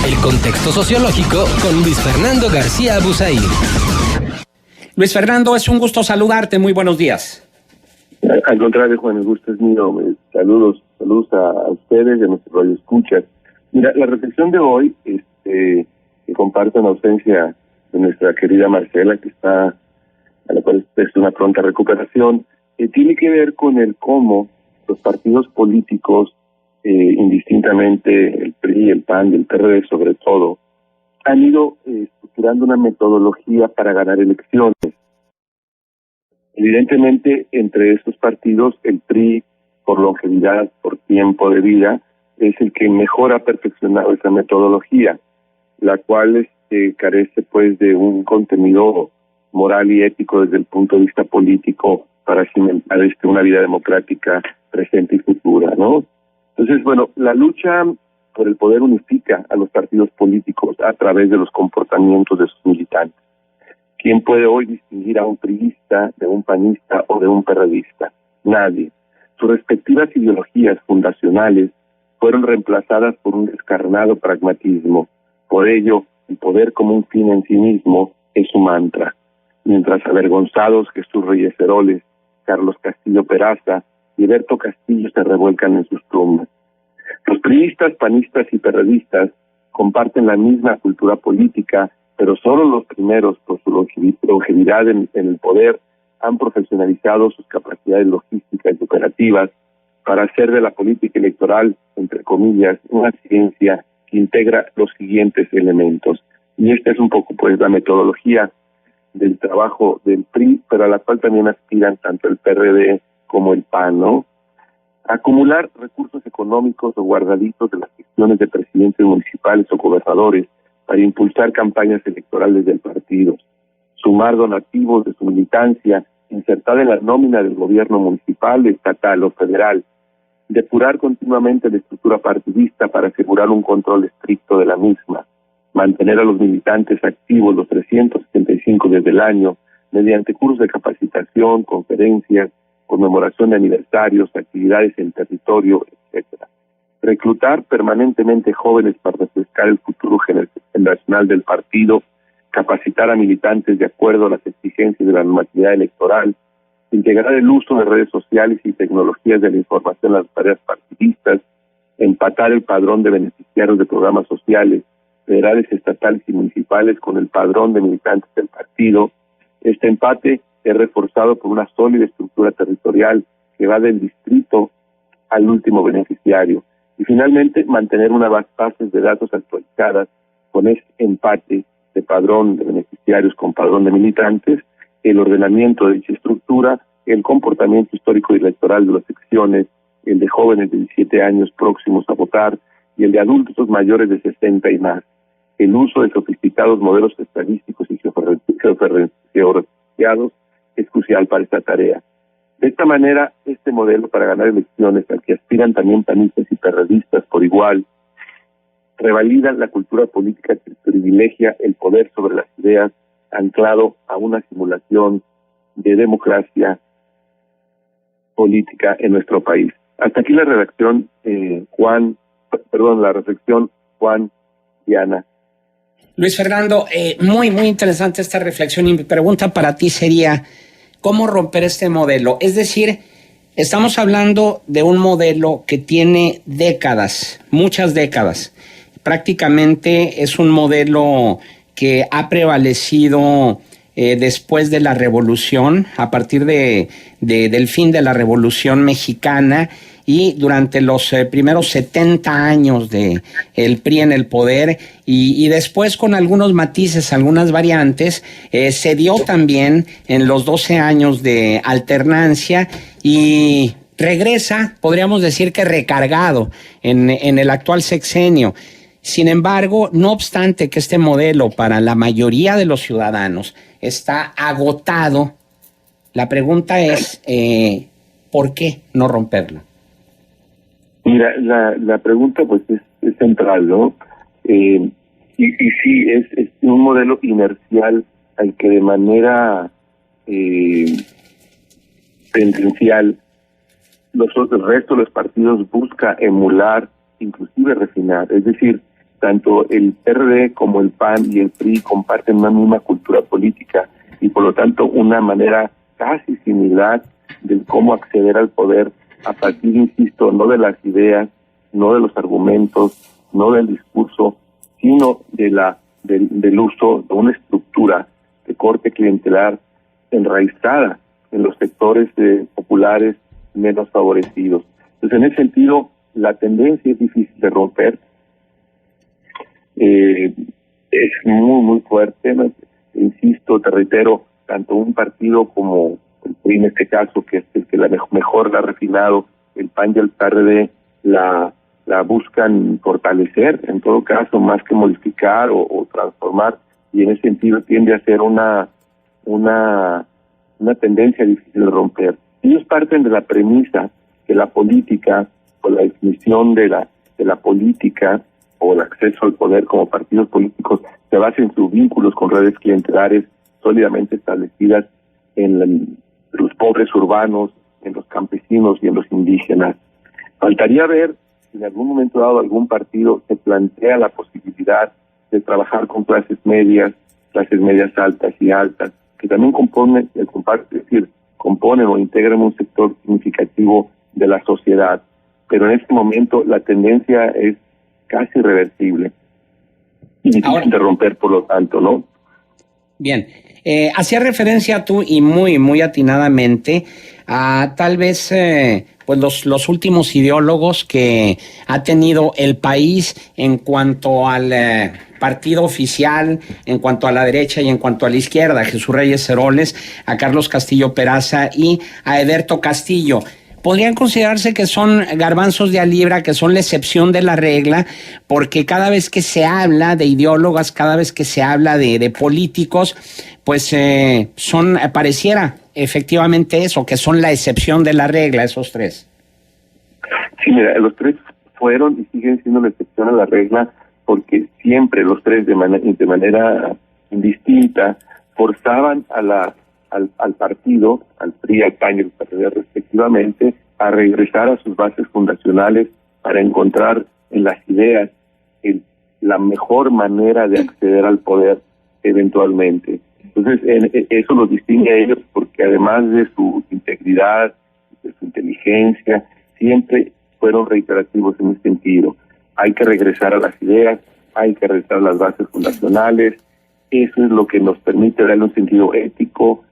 El contexto sociológico con Luis Fernando García Abuzaid. Luis Fernando, es un gusto saludarte. Muy buenos días. Al contrario, Juan, el gusto es mío. Saludos a ustedes y a nuestros radioescuchas. Mira, la reflexión de hoy, que comparto en ausencia de nuestra querida Marcela, a la cual es una pronta recuperación, tiene que ver con el cómo los partidos políticos, indistintamente el PRI, el PAN y el PRD sobre todo, han ido estructurando una metodología para ganar elecciones. Evidentemente, entre estos partidos, el PRI, por longevidad, por tiempo de vida, es el que mejor ha perfeccionado esa metodología, la cual carece pues de un contenido moral y ético desde el punto de vista político para cimentar una vida democrática presente y futura, ¿no? Entonces, bueno, la lucha por el poder unifica a los partidos políticos a través de los comportamientos de sus militantes. ¿Quién puede hoy distinguir a un priista, de un panista o de un perredista? Nadie. Sus respectivas ideologías fundacionales fueron reemplazadas por un descarnado pragmatismo. Por ello, el poder como un fin en sí mismo es su mantra. Mientras avergonzados Jesús Reyes Heroles, Carlos Castillo Peraza y Berto Castillo se revuelcan en sus tumbas. Los priistas, panistas y perredistas comparten la misma cultura política, pero solo los primeros, por su longevidad en el poder, han profesionalizado sus capacidades logísticas y operativas para hacer de la política electoral, entre comillas, una ciencia que integra los siguientes elementos. Y esta es un poco pues la metodología del trabajo del PRI, pero a la cual también aspiran tanto el PRD como el PAN, ¿no? Acumular recursos económicos o guardaditos de las gestiones de presidentes municipales o gobernadores para impulsar campañas electorales del partido, sumar donativos de su militancia insertada en la nómina del gobierno municipal, estatal o federal, depurar continuamente la estructura partidista para asegurar un control estricto de la misma, mantener a los militantes activos los 365 días del año mediante cursos de capacitación, conferencias, conmemoración de aniversarios, actividades en territorio, etcétera. Reclutar permanentemente jóvenes para refrescar el futuro generacional del partido, capacitar a militantes de acuerdo a las exigencias de la normatividad electoral, integrar el uso de redes sociales y tecnologías de la información a las tareas partidistas, empatar el padrón de beneficiarios de programas sociales, federales, estatales y municipales con el padrón de militantes del partido. Este empate es reforzado por una sólida estructura territorial que va del distrito al último beneficiario. Y finalmente, mantener una base de datos actualizadas con ese empate de padrón de beneficiarios con padrón de militantes, el ordenamiento de dicha estructura, el comportamiento histórico y electoral de las secciones, el de jóvenes de 17 años próximos a votar y el de adultos mayores de 60 y más. El uso de sofisticados modelos estadísticos y georreferenciados es crucial para esta tarea. De esta manera, este modelo para ganar elecciones, al que aspiran también panistas y perredistas por igual, revalida la cultura política que privilegia el poder sobre las ideas, anclado a una simulación de democracia política en nuestro país. Hasta aquí la reflexión, Juan y Ana. Luis Fernando, muy interesante esta reflexión, y mi pregunta para ti sería, ¿cómo romper este modelo? Es decir, estamos hablando de un modelo que tiene décadas, muchas décadas. Prácticamente es un modelo que ha prevalecido después de la Revolución, a partir del fin de la Revolución Mexicana, y durante los primeros 70 años de el PRI en el poder, y después con algunos matices, algunas variantes, se dio también en los 12 años de alternancia, y regresa, podríamos decir que recargado en el actual sexenio. Sin embargo, no obstante que este modelo para la mayoría de los ciudadanos está agotado, la pregunta es, ¿por qué no romperlo? Mira, la pregunta pues es central, ¿no? Y sí, es un modelo inercial al que de manera tendencial el resto de los partidos busca emular, inclusive refinar. Es decir, tanto el PRD como el PAN y el PRI comparten una misma cultura política y por lo tanto una manera casi similar de cómo acceder al poder a partir, insisto, no de las ideas, no de los argumentos, no del discurso, sino del uso de una estructura de corte clientelar enraizada en los sectores populares menos favorecidos. Entonces, en ese sentido, la tendencia es difícil de romper, es muy, muy fuerte, ¿no? Insisto, te reitero, tanto un partido como el PRI en este caso, que es el que mejor la ha refinado, el PAN y el PRD la buscan fortalecer, en todo caso, más que modificar o transformar, y en ese sentido tiende a ser una tendencia difícil de romper. Ellos parten de la premisa que la política, o la definición de la política, o el acceso al poder como partidos políticos, se basa en sus vínculos con redes clientelares sólidamente establecidas en los pobres urbanos, en los campesinos y en los indígenas. Faltaría ver si en algún momento dado algún partido se plantea la posibilidad de trabajar con clases medias altas y altas, que también componen o integran un sector significativo de la sociedad. Pero en este momento la tendencia es casi irreversible y difícil de romper, por lo tanto, ¿no? Bien, hacía referencia tú, y muy, muy atinadamente, a tal vez pues los últimos ideólogos que ha tenido el país en cuanto al partido oficial, en cuanto a la derecha y en cuanto a la izquierda, a Jesús Reyes Heroles, a Carlos Castillo Peraza y a Ederto Castillo. Podrían considerarse que son garbanzos de a libra, que son la excepción de la regla, porque cada vez que se habla de ideólogas, cada vez que se habla de políticos, pues pareciera efectivamente eso, que son la excepción de la regla, esos tres. Sí, mira, los tres fueron y siguen siendo la excepción a la regla, porque siempre los tres de manera indistinta forzaban al partido, al PRI, al PAN y al PRD respectivamente, a regresar a sus bases fundacionales para encontrar en las ideas la mejor manera de acceder al poder eventualmente. Entonces, eso los distingue a ellos porque además de su integridad, de su inteligencia, siempre fueron reiterativos en ese sentido. Hay que regresar a las ideas, hay que regresar a las bases fundacionales. Eso es lo que nos permite darle un sentido ético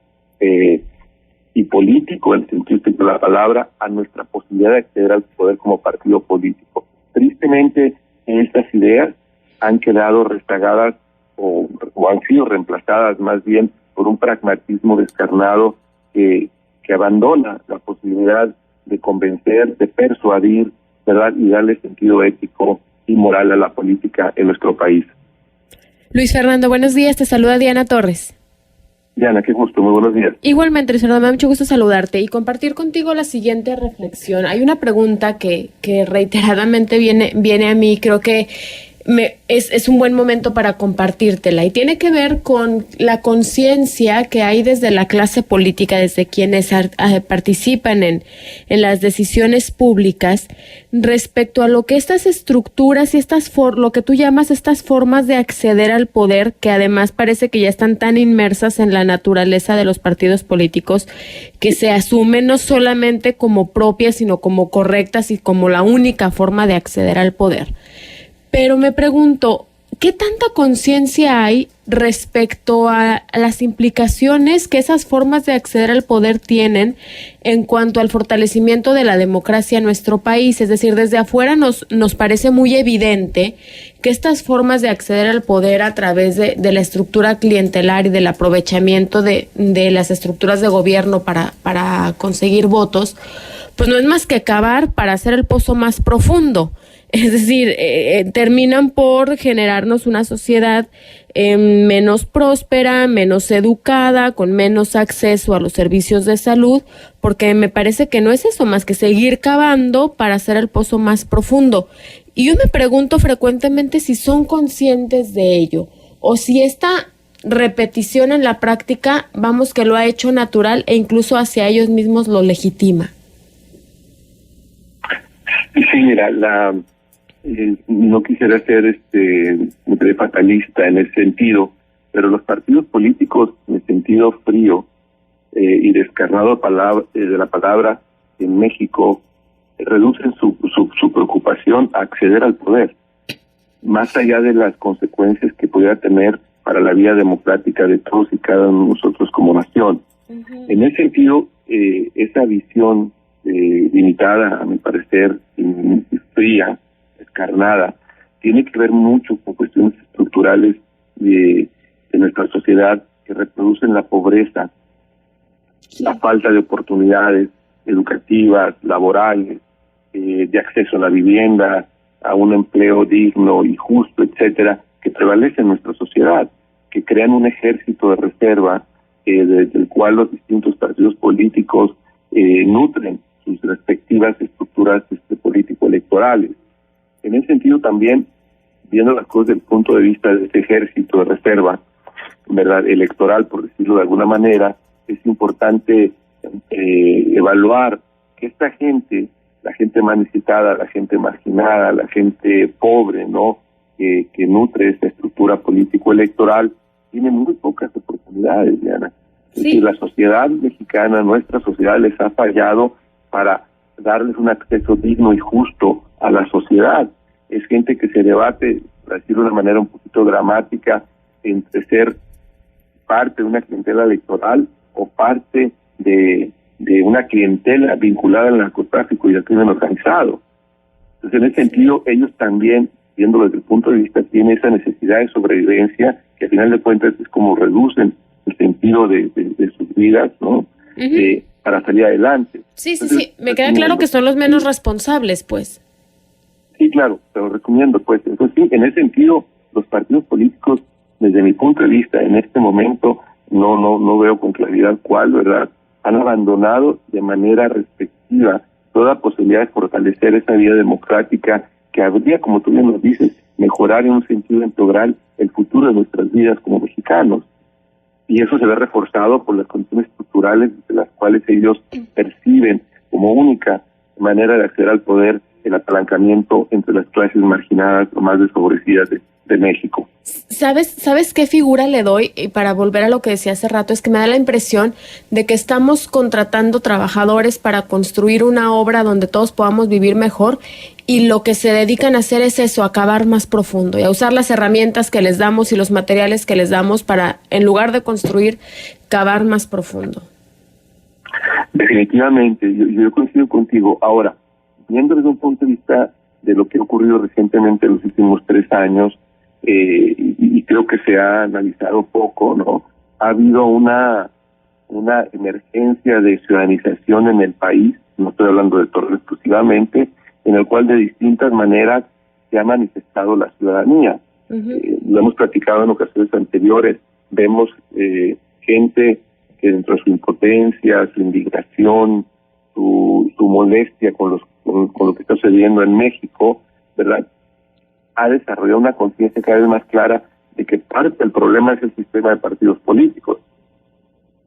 y político, en el sentido de la palabra, a nuestra posibilidad de acceder al poder como partido político. Tristemente, estas ideas han quedado rezagadas o han sido reemplazadas más bien por un pragmatismo descarnado que abandona la posibilidad de convencer, de persuadir, ¿verdad? Y darle sentido ético y moral a la política en nuestro país. Luis Fernando, buenos días, te saluda Diana Torres. Diana, qué gusto, muy buenos días. Igualmente, Luis Fernando, me da mucho gusto saludarte y compartir contigo la siguiente reflexión. Hay una pregunta que reiteradamente viene a mí, creo que es un buen momento para compartírtela y tiene que ver con la conciencia que hay desde la clase política, desde quienes participan en las decisiones públicas respecto a lo que estas estructuras y lo que tú llamas estas formas de acceder al poder, que además parece que ya están tan inmersas en la naturaleza de los partidos políticos que se asumen no solamente como propias sino como correctas y como la única forma de acceder al poder. Pero me pregunto, ¿qué tanta conciencia hay respecto a las implicaciones que esas formas de acceder al poder tienen en cuanto al fortalecimiento de la democracia en nuestro país? Es decir, desde afuera nos parece muy evidente que estas formas de acceder al poder a través de la estructura clientelar y del aprovechamiento de las estructuras de gobierno para conseguir votos, pues no es más que cavar para hacer el pozo más profundo. Es decir, terminan por generarnos una sociedad menos próspera, menos educada, con menos acceso a los servicios de salud, porque me parece que no es eso más que seguir cavando para hacer el pozo más profundo. Y yo me pregunto frecuentemente si son conscientes de ello, o si esta repetición en la práctica, vamos, que lo ha hecho natural e incluso hacia ellos mismos lo legitima. Sí, mira, No quisiera ser fatalista en ese sentido, pero los partidos políticos, en el sentido frío y descarnado de la palabra en México, reducen su preocupación a acceder al poder, más allá de las consecuencias que pudiera tener para la vida democrática de todos y cada uno de nosotros como nación. Uh-huh. En ese sentido, esa visión limitada, a mi parecer, fría, descarnada, tiene que ver mucho con cuestiones estructurales de nuestra sociedad que reproducen la pobreza, sí, la falta de oportunidades educativas, laborales, de acceso a la vivienda, a un empleo digno y justo, etcétera, que prevalece en nuestra sociedad, que crean un ejército de reserva desde el cual los distintos partidos políticos nutren sus respectivas estructuras político-electorales. En ese sentido también, viendo las cosas desde el punto de vista de ese ejército de reserva, ¿verdad?, electoral, por decirlo de alguna manera, es importante evaluar que esta gente, la gente más necesitada, la gente marginada, la gente pobre, ¿no?, que nutre esta estructura político-electoral, tiene muy pocas oportunidades, Diana. Sí. Es decir, la sociedad mexicana, nuestra sociedad, les ha fallado para darles un acceso digno y justo a la sociedad. Es gente que se debate, para decirlo de una manera un poquito dramática, entre ser parte de una clientela electoral o parte de una clientela vinculada al narcotráfico y al crimen organizado. Entonces, en ese sentido, ellos también, viéndolo desde el punto de vista, tienen esa necesidad de sobrevivencia, que al final de cuentas es como reducen el sentido de sus vidas, ¿no? Uh-huh. Para salir adelante. Sí. Entonces, sí. Me queda claro que son los menos responsables, pues. Sí, claro, pero recomiendo, pues. Entonces, sí, en ese sentido, los partidos políticos, desde mi punto de vista, en este momento, no veo con claridad cuál, ¿verdad?, han abandonado de manera respectiva toda posibilidad de fortalecer esa vida democrática que habría, como tú bien nos dices, mejorar en un sentido integral el futuro de nuestras vidas como mexicanos. Y eso se ve reforzado por las condiciones estructurales de las cuales ellos perciben como única manera de acceder al poder el apalancamiento entre las clases marginadas o más desfavorecidas de México. ¿Sabes qué figura le doy? Y para volver a lo que decía hace rato, es que me da la impresión de que estamos contratando trabajadores para construir una obra donde todos podamos vivir mejor, y lo que se dedican a hacer es eso, a cavar más profundo y a usar las herramientas que les damos y los materiales que les damos para, en lugar de construir, cavar más profundo. Definitivamente, yo coincido contigo. Ahora, viendo desde un punto de vista de lo que ha ocurrido recientemente en los últimos 3 años, y creo que se ha analizado poco, ¿no? Ha habido una emergencia de ciudadanización en el país, no estoy hablando de Torre exclusivamente, en el cual de distintas maneras se ha manifestado la ciudadanía. Uh-huh. Lo hemos platicado en ocasiones anteriores. Vemos gente que dentro de su impotencia, su indignación, su molestia con lo que está sucediendo en México, ¿verdad?, ha desarrollado una conciencia cada vez más clara de que parte del problema es el sistema de partidos políticos.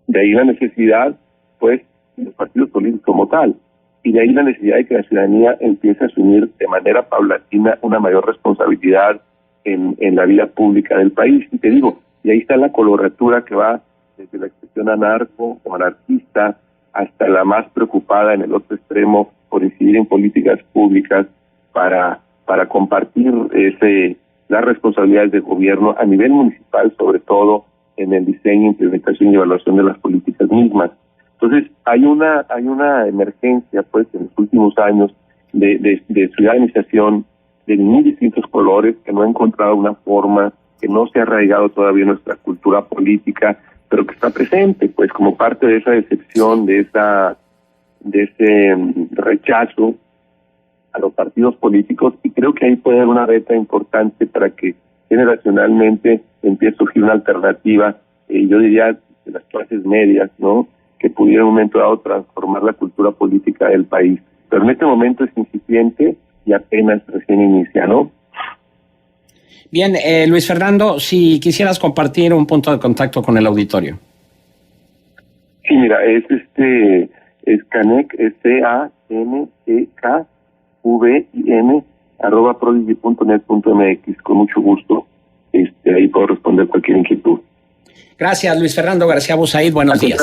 De ahí la necesidad, pues, de los partidos políticos como tal. Y de ahí la necesidad de que la ciudadanía empiece a asumir de manera paulatina una mayor responsabilidad en la vida pública del país. Y te digo, y ahí está la coloratura que va desde la expresión anarco o anarquista hasta la más preocupada en el otro extremo por incidir en políticas públicas para compartir las responsabilidades del gobierno a nivel municipal, sobre todo en el diseño, implementación y evaluación de las políticas mismas. Entonces, hay una emergencia, pues, en los últimos años de ciudadanización de muy distintos colores, que no ha encontrado una forma, que no se ha arraigado todavía en nuestra cultura política, pero que está presente, pues, como parte de esa decepción, de ese rechazo a los partidos políticos, y creo que ahí puede haber una beta importante para que generacionalmente empiece a surgir una alternativa, yo diría, de las clases medias, ¿no?, que pudiera en un momento dado transformar la cultura política del país. Pero en este momento es incipiente y apenas recién inicia, ¿no? Bien, Luis Fernando, si quisieras compartir un punto de contacto con el auditorio. Sí, mira, es Canec, CANECVIN @prodigy.net.mx, con mucho gusto. Ahí puedo responder cualquier inquietud. Gracias, Luis Fernando García Busaid. Buenos días.